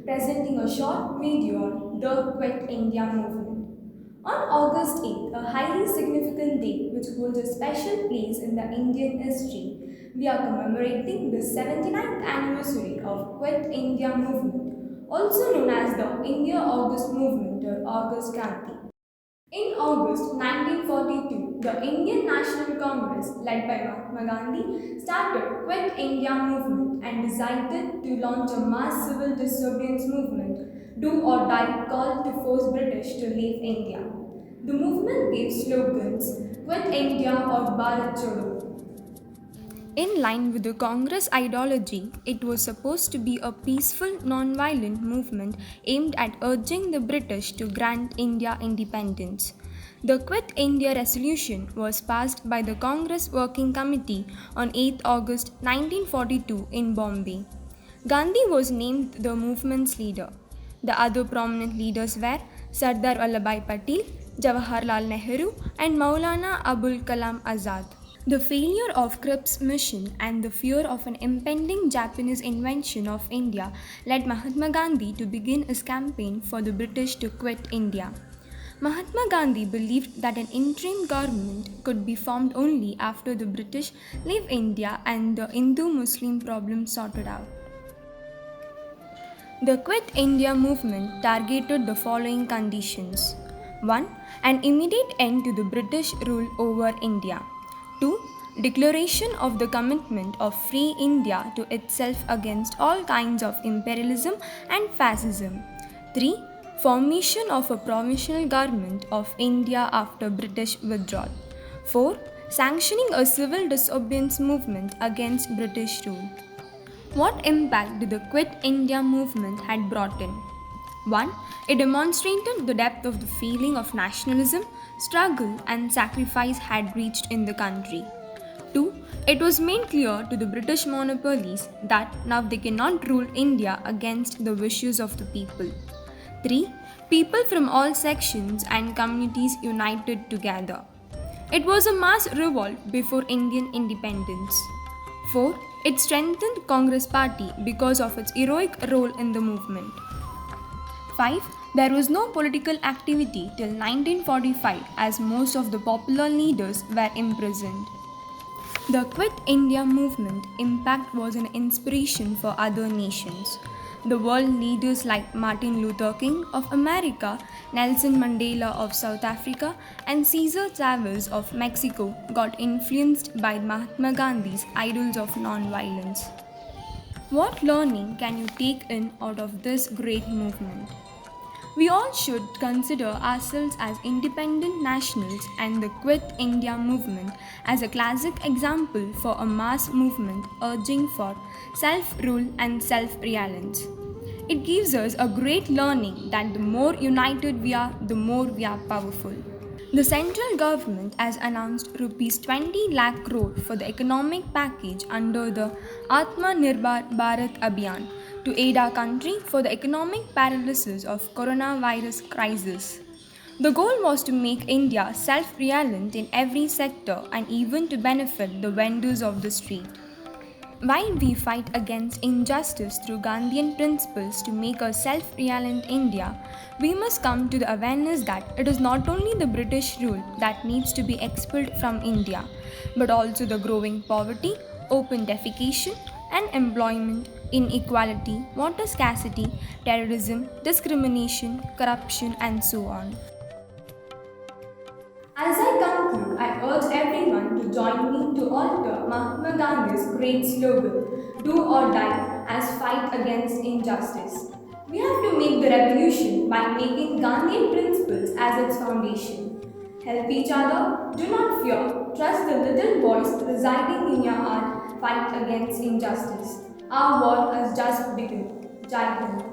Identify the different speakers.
Speaker 1: presenting a short video on the Quit India movement. On August 8th, a highly significant day which holds a special place in the Indian history, we are commemorating the 79th anniversary of Quit India movement, also known as the India August movement or August Kranti. In August 1942, the Indian National Congress, led by Mahatma Gandhi, started Quit India movement and decided to launch a mass civil disobedience movement, do or die call to force British to leave India. The movement gave slogans Quit India or Bharat Chodo. In line with the Congress ideology, it was supposed to be a peaceful, non-violent movement aimed at urging the British to grant India independence. The Quit India resolution was passed by the Congress Working Committee on 8 August 1942 in Bombay. Gandhi was named the movement's leader. The other prominent leaders were Sardar Vallabhbhai Patel, Jawaharlal Nehru, and Maulana Abul Kalam Azad. The failure of Cripps' mission and the fear of an impending Japanese invasion of India led Mahatma Gandhi to begin his campaign for the British to quit India. Mahatma Gandhi believed that an interim government could be formed only after the British leave India and the Hindu-Muslim problem sorted out. The Quit India movement targeted the following conditions. 1. An immediate end to the British rule over India. 2. Declaration of the commitment of free India to itself against all kinds of imperialism and fascism. 3. Formation of a provisional government of India after British withdrawal. 4. Sanctioning a civil disobedience movement against British rule. What impact did the Quit India movement had brought in? 1. It demonstrated the depth of the feeling of nationalism, struggle and sacrifice had reached in the country. 2. It was made clear to the British monopolies that now they cannot rule India against the wishes of the people. 3. People from all sections and communities united together. It was a mass revolt before Indian independence. 4. It strengthened Congress party because of its heroic role in the movement. 5. There was no political activity till 1945 as most of the popular leaders were imprisoned. The Quit India movement impact was an inspiration for other nations. The world leaders like Martin Luther King of America, Nelson Mandela of South Africa, and Cesar Chavez of Mexico got influenced by Mahatma Gandhi's ideals of non-violence. What learning can you take in out of this great movement? We all should consider ourselves as independent nationals and the Quit India movement as a classic example for a mass movement urging for self-rule and self-reliance. It gives us a great learning that the more united we are, the more we are powerful. The central government has announced Rs 20 lakh crore for the economic package under the Atmanirbhar Bharat Abhiyan to aid our country for the economic paralysis of coronavirus crisis. The goal was to make India self-reliant in every sector and even to benefit the vendors of the street. While we fight against injustice through Gandhian principles to make a self-reliant India, we must come to the awareness that it is not only the British rule that needs to be expelled from India, but also the growing poverty, open defecation, unemployment, inequality, water scarcity, terrorism, discrimination, corruption, and so on. As I conclude, I urge everyone to join me to alter Mahatma Gandhi's great slogan, do or die, as fight against injustice. We have to make the revolution by making Gandhian principles as its foundation. Help each other, do not fear, trust the little voice residing in your heart, fight against injustice. Our war has just begun. Jai Hind.